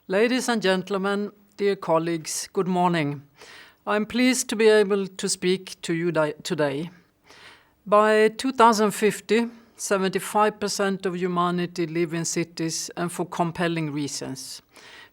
Ladies and gentlemen, dear colleagues, good morning. I'm pleased to be able to speak to you today. By 2050, 75% of humanity live in cities and for compelling reasons.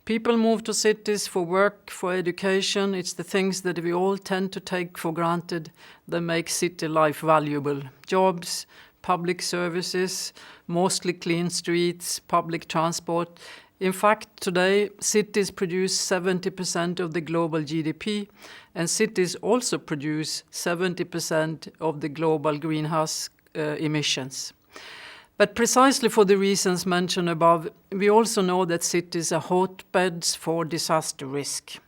People move to cities for work, for education. It's the things that we all tend to take for granted that make city life valuable. Jobs, public services, mostly clean streets, public transport. In fact, today, cities produce 70% of the global GDP, and cities also produce 70% of the global greenhouse emissions. But precisely for the reasons mentioned above, we also know that cities are hotbeds for disaster risk.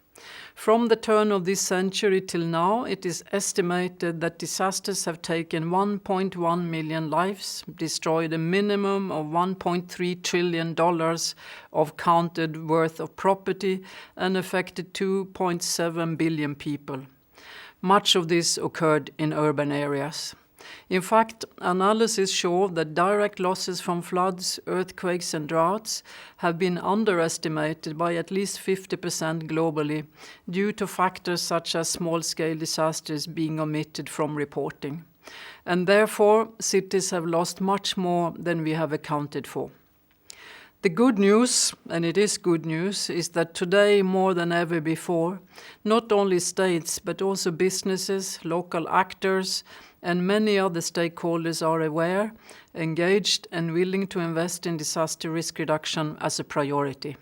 From the turn of this century till now, it is estimated that disasters have taken 1.1 million lives, destroyed a minimum of $1.3 trillion of counted worth of property, and affected 2.7 billion people. Much of this occurred in urban areas. In fact, analysis show that direct losses from floods, earthquakes and droughts have been underestimated by at least 50% globally due to factors such as small-scale disasters being omitted from reporting. And therefore, cities have lost much more than we have accounted for. The good news, and it is good news, is that today more than ever before, not only states but also businesses, local actors, and many other stakeholders are aware, engaged, and willing to invest in disaster risk reduction as a priority.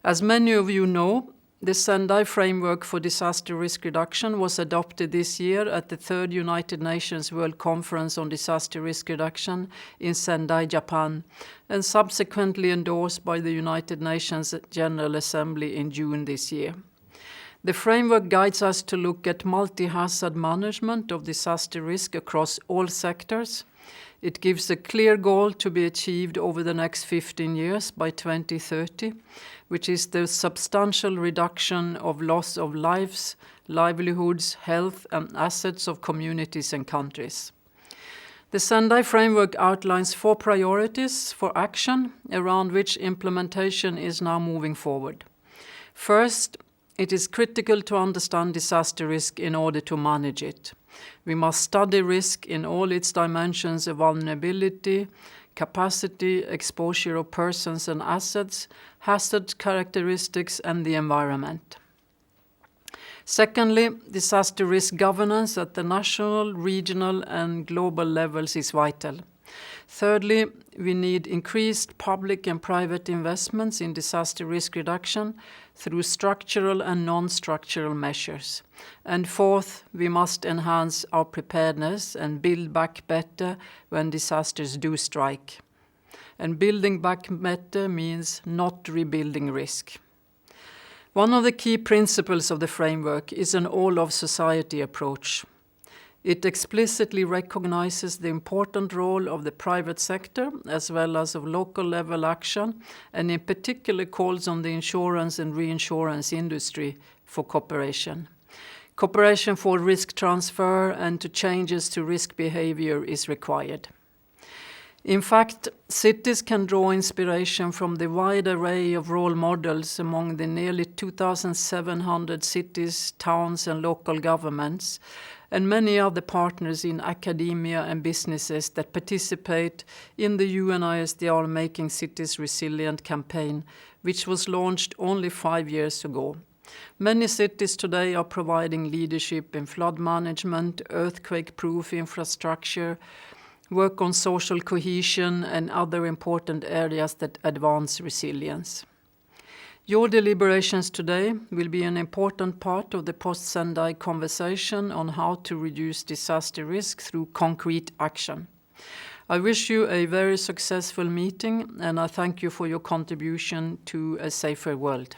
As many of you know, the Sendai Framework for Disaster Risk Reduction was adopted this year at the 3rd United Nations World Conference on Disaster Risk Reduction in Sendai, Japan, and subsequently endorsed by the United Nations General Assembly in June this year. The framework guides us to look at multi-hazard management of disaster risk across all sectors. It gives a clear goal to be achieved over the next 15 years by 2030, which is the substantial reduction of loss of lives, livelihoods, health, and assets of communities and countries. The Sendai Framework outlines 4 priorities for action around which implementation is now moving forward. First, it is critical to understand disaster risk in order to manage it. We must study risk in all its dimensions of vulnerability, capacity, exposure of persons and assets, hazard characteristics, and the environment. Secondly, disaster risk governance at the national, regional, and global levels is vital. Thirdly, we need increased public and private investments in disaster risk reduction through structural and non-structural measures. And fourth, we must enhance our preparedness and build back better when disasters do strike. And building back better means not rebuilding risk. One of the key principles of the framework is an all-of-society approach. It explicitly recognizes the important role of the private sector as well as of local level action, and in particular calls on the insurance and reinsurance industry for cooperation. Cooperation for risk transfer and to changes to risk behavior is required. In fact, cities can draw inspiration from the wide array of role models among the nearly 2,700 cities, towns, and local governments, and many other partners in academia and businesses that participate in the UNISDR Making Cities Resilient campaign, which was launched only 5 years ago. Many cities today are providing leadership in flood management, earthquake-proof infrastructure, work on social cohesion, and other important areas that advance resilience. Your deliberations today will be an important part of the post-Sendai conversation on how to reduce disaster risk through concrete action. I wish you a very successful meeting, and I thank you for your contribution to a safer world.